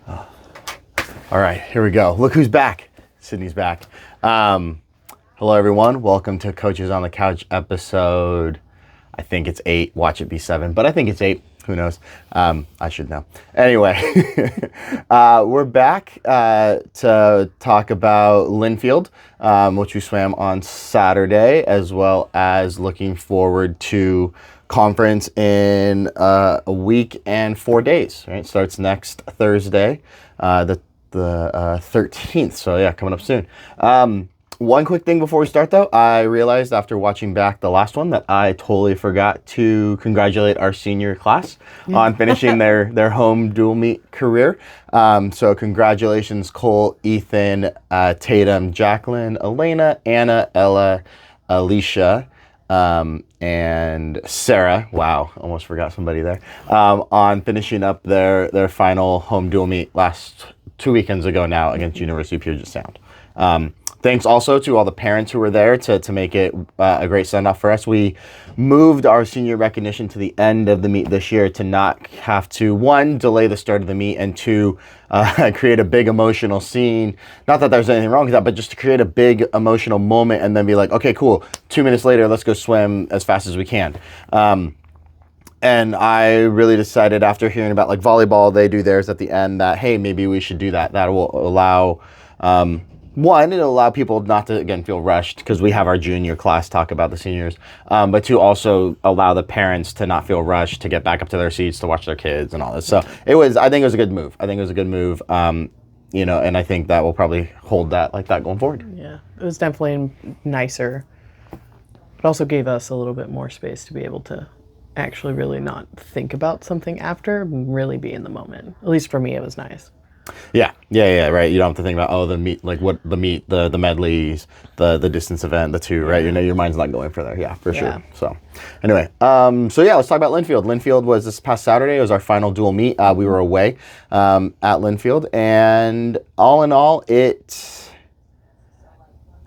All right, here we go. Look who's back. Sydney's back. Hello, everyone. Welcome to Coaches on the Couch episode. I think it's 8. Watch it be 7, but I think it's 8. Who knows? I should know. Anyway, we're back to talk about Linfield, which we swam on Saturday, as well as looking forward to conference in a week and 4 days. Right, starts next Thursday, the 13th. So yeah, coming up soon. One quick thing before we start, though, I realized after watching back the last one that I totally forgot to congratulate our senior class on finishing their home dual meet career. So congratulations, Cole, Ethan, Tatum, Jacqueline, Elena, Anna, Ella, Alicia, and Sarah. Wow, almost forgot somebody there. On finishing up their final home dual meet last 2 weekends ago now against University of Puget Sound. Thanks also to all the parents who were there to make it a great send-off for us. We moved our senior recognition to the end of the meet this year to not have to, 1, delay the start of the meet, and 2, create a big emotional scene. Not that there's anything wrong with that, but just to create a big emotional moment and then be like, okay, cool, 2 minutes later, let's go swim as fast as we can. And I really decided after hearing about like volleyball, they do theirs at the end, that, hey, maybe we should do that. That will allow... 1, it'll allow people not to, again, feel rushed because we have our junior class talk about the seniors, but 2, also allow the parents to not feel rushed to get back up to their seats to watch their kids and all this. So I think it was a good move. And I think that will probably hold that like that going forward. Yeah, it was definitely nicer. It also gave us a little bit more space to be able to actually really not think about something after, really be in the moment. At least for me, it was nice. Yeah, right. You don't have to think about, the meet, like what the meet, the medleys, the distance event, the 2, right? Your mind's not going for there. Yeah, for sure. So anyway, let's talk about Linfield. Linfield was this past Saturday. It was our final dual meet. We were away at Linfield, and all in all, I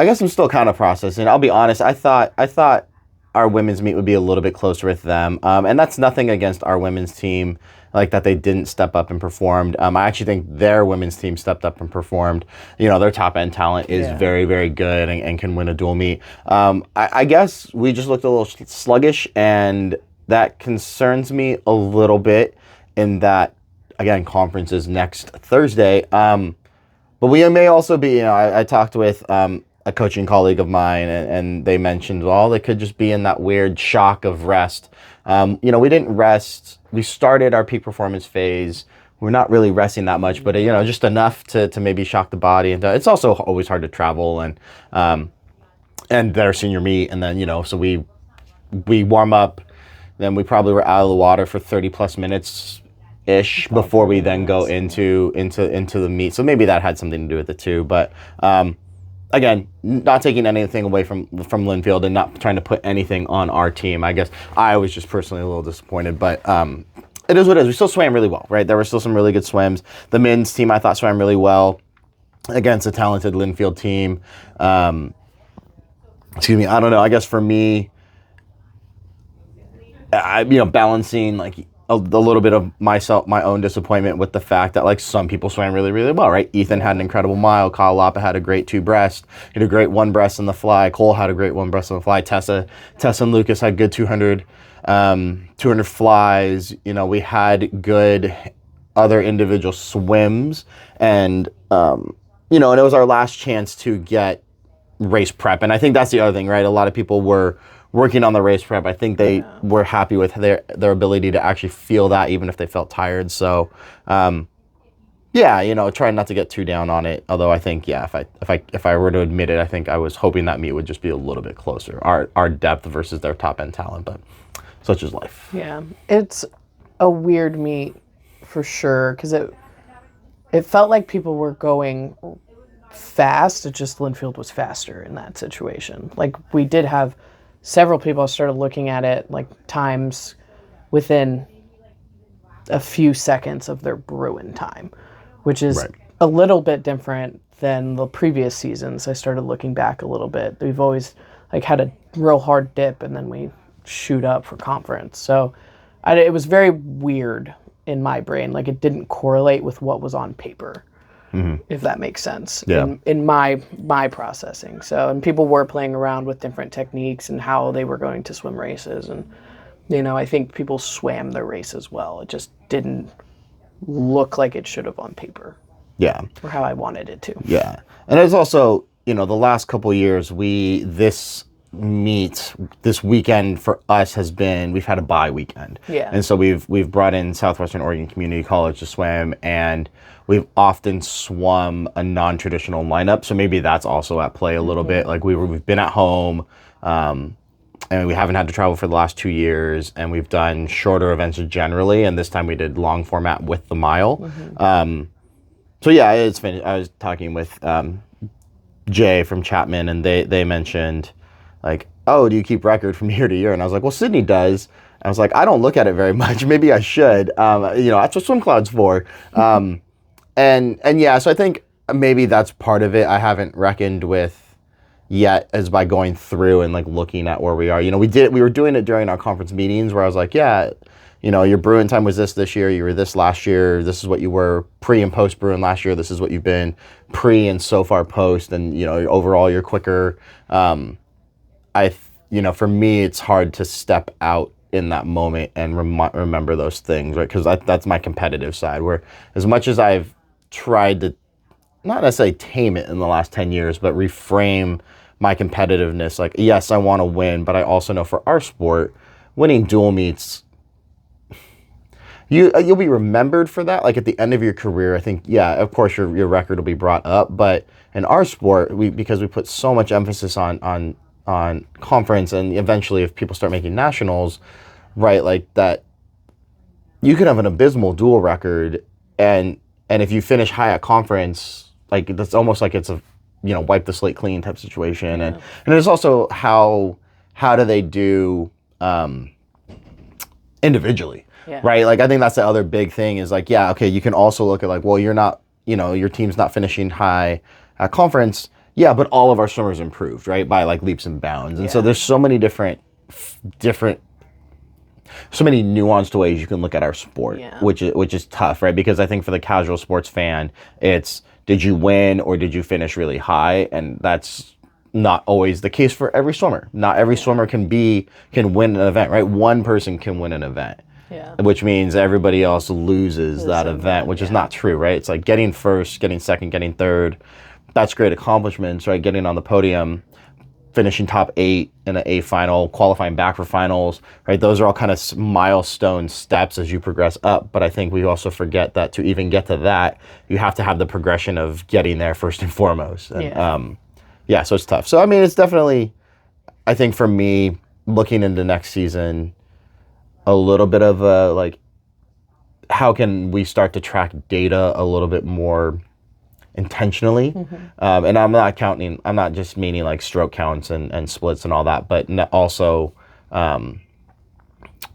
guess I'm still kind of processing. I'll be honest. I thought our women's meet would be a little bit closer with them, and that's nothing against our women's team, like that they didn't step up and performed. I actually think their women's team stepped up and performed. Their top end talent is very, very good and can win a dual meet. I guess we just looked a little sluggish, and that concerns me a little bit in that, again, conference is next Thursday. But we may also be, I talked with a coaching colleague of mine, and they mentioned, they could just be in that weird shock of rest. We didn't rest. We started our peak performance phase. We're not really resting that much, but just enough to maybe shock the body. And it's also always hard to travel and their senior meet, and then so we warm up, then we probably were out of the water for 30 plus minutes ish before we then go into the meet. So maybe that had something to do with it too, but. Again, not taking anything away from Linfield and not trying to put anything on our team. I guess I was just personally a little disappointed, but it is what it is. We still swam really well, right? There were still some really good swims. The men's team, I thought, swam really well against a talented Linfield team. Excuse me, I don't know. I guess for me, balancing like a little bit of my own disappointment with the fact that like some people swam really, really well, right? Ethan had an incredible mile. Kyle Lapa had a great 2 breast. He had a great 1 breast in the fly. Cole had a great 1 breast in the fly. Tessa and Lucas had good 200 flies. We had good other individual swims, and and it was our last chance to get race prep. And I think that's the other thing, right? A lot of people were working on the race prep. I think they were happy with their ability to actually feel that, even if they felt tired. So, trying not to get too down on it. Although I think, if I were to admit it, I think I was hoping that meet would just be a little bit closer. Our depth versus their top end talent, but such is life. Yeah, it's a weird meet for sure, because it felt like people were going fast. It just Linfield was faster in that situation. Like we did have several people started looking at it like times within a few seconds of their Bruin time, which is a little bit different than the previous seasons. I started looking back a little bit. We've always like had a real hard dip and then we shoot up for conference. So it was very weird in my brain. Like it didn't correlate with what was on paper, if that makes sense. Yeah. In my processing. So, and people were playing around with different techniques and how they were going to swim races, and I think people swam their races well. It just didn't look like it should have on paper. Yeah. Or how I wanted it to. Yeah. And it's also, the last couple of years, this weekend for us has been, we've had a bye weekend. Yeah. And so we've brought in Southwestern Oregon Community College to swim, and we've often swum a non-traditional lineup. So maybe that's also at play a little bit. Like we've been at home, and we haven't had to travel for the last 2 years, and we've done shorter events generally, and this time we did long format with the mile. So yeah, it's finished. I was talking with Jay from Chapman, and they mentioned like, oh, do you keep record from year to year? And I was like, well, Sydney does. I was like, I don't look at it very much. Maybe I should. That's what Swim Cloud's for. And yeah, so I think maybe that's part of it. I haven't reckoned with yet as by going through and like looking at where we are. We were doing it during our conference meetings where I was like, yeah, your Bruin time was this year, you were this last year, this is what you were pre and post Bruin last year, this is what you've been pre and so far post, and overall you're quicker. For me, it's hard to step out in that moment and remember those things, right? Because that's my competitive side, where as much as I've tried to not necessarily tame it in the last 10 years, but reframe my competitiveness. Like, yes, I want to win, but I also know for our sport, winning dual meets, you'll be remembered for that. Like at the end of your career, I think, yeah, of course your record will be brought up, but in our sport, because we put so much emphasis on conference, and eventually if people start making nationals, right, like that, you could have an abysmal dual record, and if you finish high at conference, like that's almost like it's a wipe the slate clean type situation. And there's also how do they do individually, right? Like I think that's the other big thing is like, yeah, okay, you can also look at like, well, you're not, your team's not finishing high at conference, yeah, but all of our swimmers improved, right, by like leaps and bounds. And so there's so many different so many nuanced ways you can look at our sport, which is tough, right? Because I think for the casual sports fan, it's did you win or did you finish really high? And that's not always the case for every swimmer. Not every swimmer can win an event, right? One person can win an event, which means everybody else loses that event, which is not true, right? It's like getting first, getting second, getting third. That's great accomplishments, right? Getting on the podium, finishing top 8 in an A final, qualifying back for finals, right? Those are all kind of milestone steps as you progress up. But I think we also forget that to even get to that, you have to have the progression of getting there first and foremost. And, so it's tough. So, I mean, it's definitely, I think for me, looking into next season, a little bit of a, like, how can we start to track data a little bit more intentionally, and I'm not just meaning like stroke counts and splits and all that, but also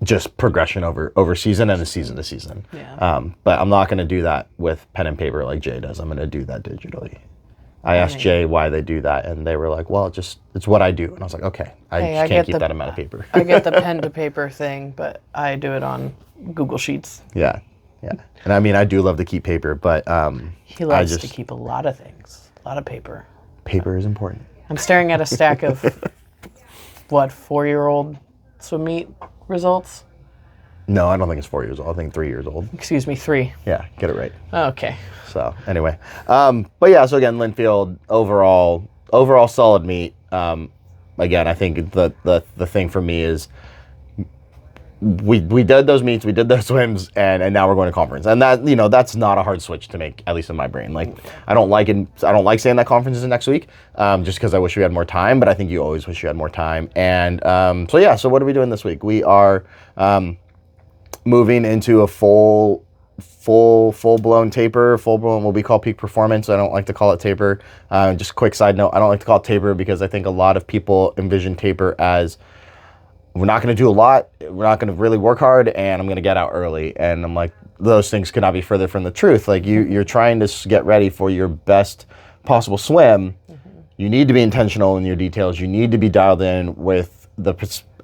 just progression over season and season to season. But I'm not going to do that with pen and paper like Jay does. I'm going to do that digitally. I asked Jay why they do that, and they were like, well, it's what I do. And I was like, okay, I just can't keep that amount of paper. I get the pen to paper thing, but I do it on Google Sheets. Yeah. And I mean, I do love to keep paper, but he loves to keep a lot of things, a lot of paper. Paper is important. I'm staring at a stack of 4-year-old swim meet results. No, I don't think it's 4 years old. I think 3 years old. Excuse me, 3. Yeah, get it right. Okay. So anyway, but yeah, so again, Linfield overall solid meet. Again, I think the thing for me is we did those meets, we did those swims, and now we're going to conference, and that that's not a hard switch to make, at least in my brain. Like I don't like saying that conference is next week, just because I wish we had more time. But I think you always wish you had more time. And so what are we doing this week? We are moving into a full-blown taper. Full-blown will be called peak performance. I don't like to call it taper. Just a quick side note, I don't like to call it taper because I think a lot of people envision taper as we're not going to do a lot, we're not going to really work hard, and I'm going to get out early. And I'm like, those things could not be further from the truth. Like you're trying to get ready for your best possible swim. You need to be intentional in your details. You need to be dialed in with the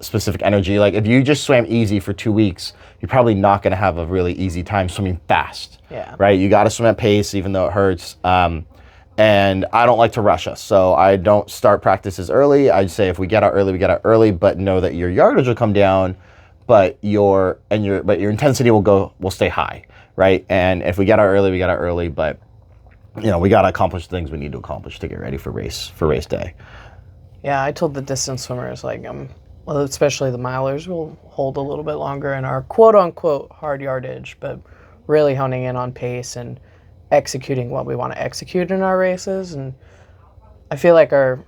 specific energy. Like if you just swam easy for 2 weeks, you're probably not going to have a really easy time swimming fast. Yeah. Right? You got to swim at pace, even though it hurts. And I don't like to rush us, so I don't start practices early. I'd say if we get out early, we get out early, but know that your yardage will come down, but your intensity will stay high, right? And if we get out early, we get out early, but we got to accomplish the things we need to accomplish to get ready for race day. Yeah, I told the distance swimmers, well, especially the milers, will hold a little bit longer in our quote-unquote hard yardage, but really honing in on pace and executing what we want to execute in our races. And I feel like the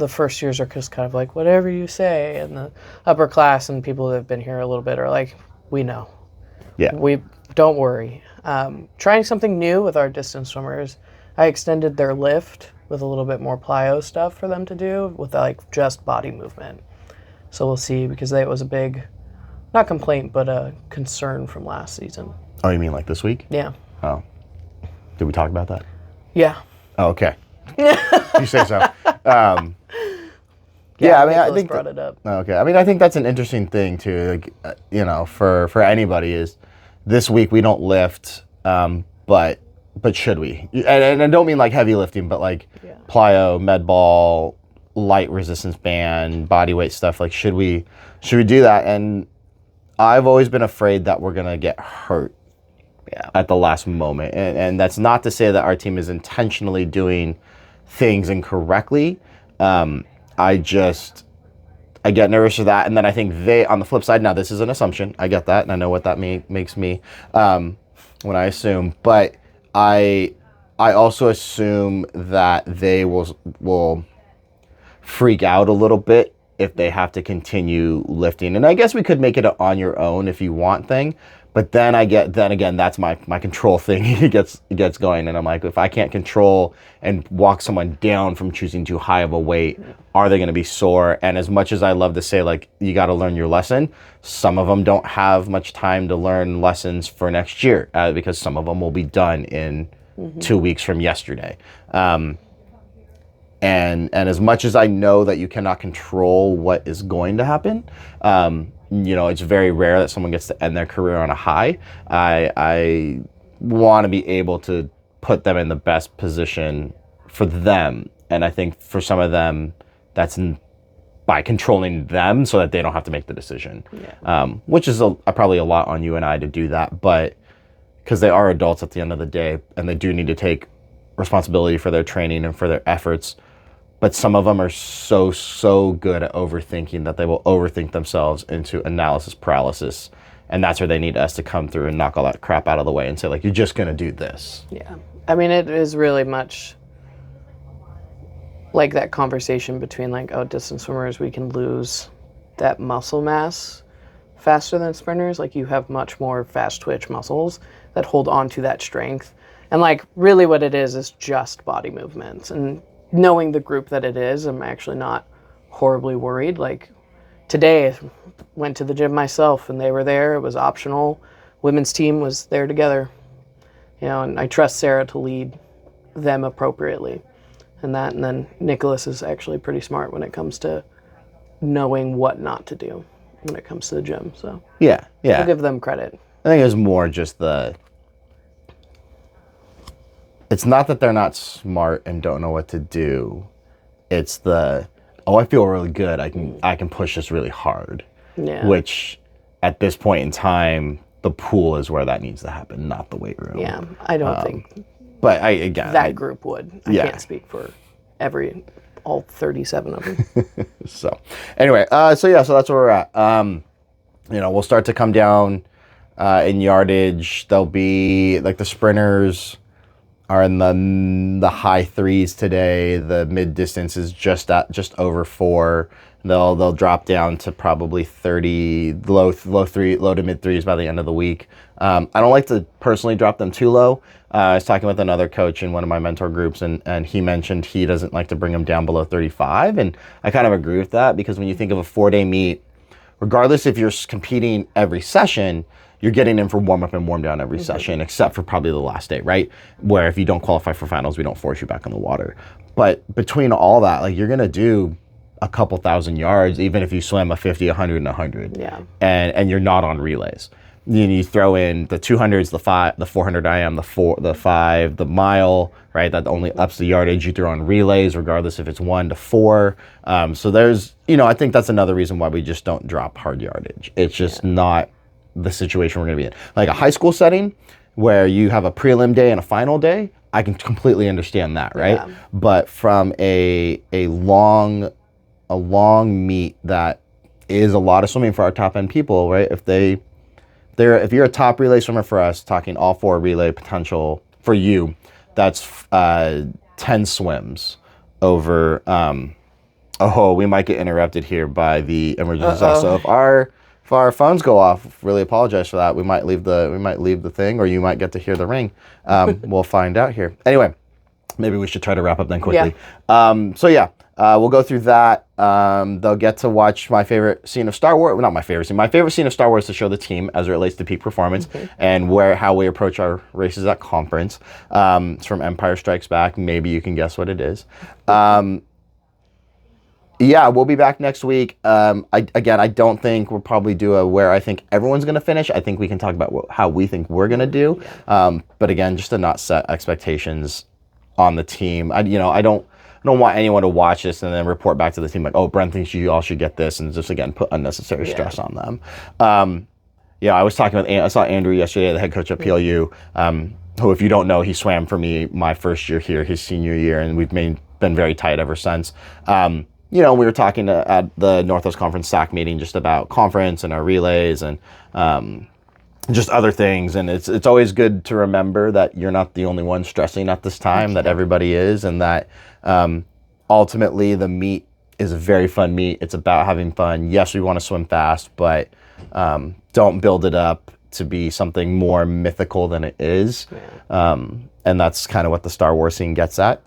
first years are just kind of like, whatever you say, and the upper class and people that have been here a little bit are like, we know. Yeah. We don't worry. Trying something new with our distance swimmers, I extended their lift with a little bit more plyo stuff for them to do with just body movement. So we'll see, because that was a big, not complaint, but a concern from last season. Oh, you mean like this week? Yeah. Oh. Did we talk about that? Yeah. Oh, okay. You say so. Yeah, I mean, I think brought it up. Okay, I mean, I think that's an interesting thing too. For anybody is this week we don't lift, but should we? And I don't mean like heavy lifting, but plyo, med ball, light resistance band, body weight stuff. Like, should we do that? And I've always been afraid that we're gonna get hurt at the last moment, and that's not to say that our team is intentionally doing things incorrectly. I get nervous for that, and then I think on the flip side, now this is an assumption, I get that, and I know what that makes me when I assume, but I also assume that they will freak out a little bit if they have to continue lifting. And I guess we could make it a on your own if you want thing, but then again, that's my control thing. It gets going, and I'm like, if I can't control and walk someone down from choosing too high of a weight, are they going to be sore? And as much as I love to say, like, you got to learn your lesson, some of them don't have much time to learn lessons for next year, because some of them will be done in 2 weeks from yesterday. And as much as I know that you cannot control what is going to happen, it's very rare that someone gets to end their career on a high. I want to be able to put them in the best position for them. And I think for some of them, that's by controlling them so that they don't have to make the decision. Yeah. Which is probably a lot on you and I to do that, but because they are adults at the end of the day, and they do need to take responsibility for their training and for their efforts. But some of them are so good at overthinking that they will overthink themselves into analysis paralysis. And that's where they need us to come through and knock all that crap out of the way and say, like, you're just going to do this. Yeah. I mean, it is really much like that conversation between, distance swimmers, we can lose that muscle mass faster than sprinters. Like, you have much more fast twitch muscles that hold on to that strength. And, really what it is just body movements. And knowing the group that it is, I'm actually not horribly worried. Today, I went to the gym myself, and they were there. It was optional. Women's team was there together. And I trust Sarah to lead them appropriately. And then Nicholas is actually pretty smart when it comes to knowing what not to do when it comes to the gym. So yeah. I'll give them credit. I think it was more just it's not that they're not smart and don't know what to do. It's I feel really good. I can push this really hard. Yeah. Which at this point in time, the pool is where that needs to happen, not the weight room. Yeah. I don't think but that group would. I can't speak for all 37 of them. So anyway, so that's where we're at. We'll start to come down in yardage. There'll be the sprinters are in the high 3s today. The mid distance is just over 4. They'll drop down to probably 30, low to mid 3s by the end of the week. I don't like to personally drop them too low. I was talking with another coach in one of my mentor groups, and he mentioned he doesn't like to bring them down below 35, and I kind of agree with that, because when you think of a 4-day meet, regardless if you're competing every session, you're getting in for warm-up and warm-down every session, except for probably the last day, right? Where if you don't qualify for finals, we don't force you back on the water. But between all that, you're going to do a couple thousand yards, even if you swim a 50, 100, and 100. Yeah. And you're not on relays. You throw in the 200s, the 400 IM, the 5, the mile, right? That only ups the yardage. You throw on relays, regardless if it's 1 to 4. So there's, I think that's another reason why we just don't drop hard yardage. It's just not the situation we're going to be in. Like a high school setting where you have a prelim day and a final day, I can completely understand that, right? Yeah. But from a long meet that is a lot of swimming for our top end people, right? If you're a top relay swimmer for us, talking all 4 relay potential for you, that's 10 swims over. We might get interrupted here by the emergency. So if our phones go off, really apologize for that. We might leave the thing, or you might get to hear the ring. We'll find out here. Anyway, maybe we should try to wrap up then quickly. Yeah. We'll go through that. They'll get to watch my favorite scene of Star Wars. Well, not my favorite scene. My favorite scene of Star Wars to show the team as it relates to peak performance and how we approach our races at conference. It's from Empire Strikes Back. Maybe you can guess what it is. We'll be back next week. I don't think we'll probably do where I think everyone's going to finish. I think we can talk about how we think we're going to do. But again, just to not set expectations on the team. I don't want anyone to watch this and then report back to the team like, oh, Brent thinks you all should get this, and just, again, put unnecessary stress on them. I saw Andrew yesterday, the head coach at PLU, who, if you don't know, he swam for me my first year here, his senior year, and we've been very tight ever since. We were talking at the Northwest Conference SAC meeting just about conference and our relays and just other things. And it's always good to remember that you're not the only one stressing at this time, that everybody is, and that ultimately the meet is a very fun meet. It's about having fun. Yes, we want to swim fast, but don't build it up to be something more mythical than it is. And that's kind of what the Star Wars scene gets at.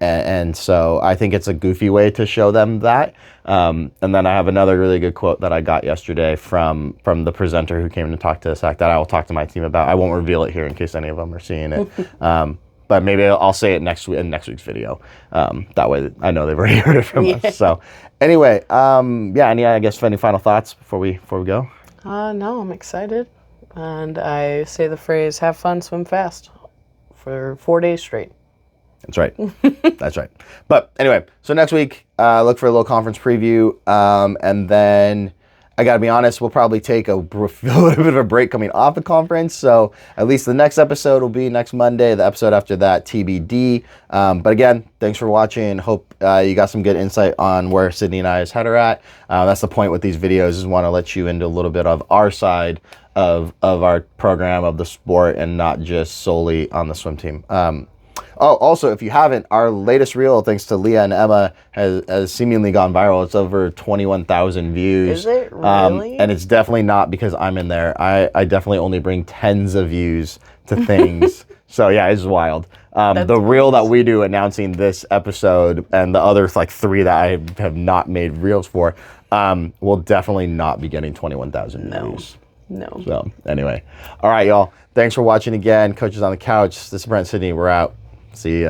And so I think it's a goofy way to show them that. And then I have another really good quote that I got yesterday from the presenter who came to talk to SAC that I will talk to my team about. I won't reveal it here in case any of them are seeing it. But maybe I'll say it in next week's video. That way I know they've already heard it from us. So anyway, any final thoughts before we go? No, I'm excited. And I say the phrase, have fun, swim fast for 4 days straight. That's right. That's right. But anyway, so next week, look for a little conference preview. And then I got to be honest, we'll probably take a little bit of a break coming off the conference. So at least the next episode will be next Monday. The episode after that, TBD. But again, thanks for watching. Hope you got some good insight on where Sydney and I's head are at. That's the point with these videos, is want to let you into a little bit of our side of our program, of the sport, and not just solely on the swim team. Also, if you haven't, our latest reel, thanks to Leah and Emma, has seemingly gone viral. It's over 21,000 views. Is it really? And it's definitely not because I'm in there. I definitely only bring tens of views to things. So yeah, it's wild. The reel that we do announcing this episode and the other 3 that I have not made reels for will definitely not be getting 21,000 views. No. So anyway, all right, y'all. Thanks for watching again. Coaches on the Couch. This is Brent, Sydney. We're out. See ya.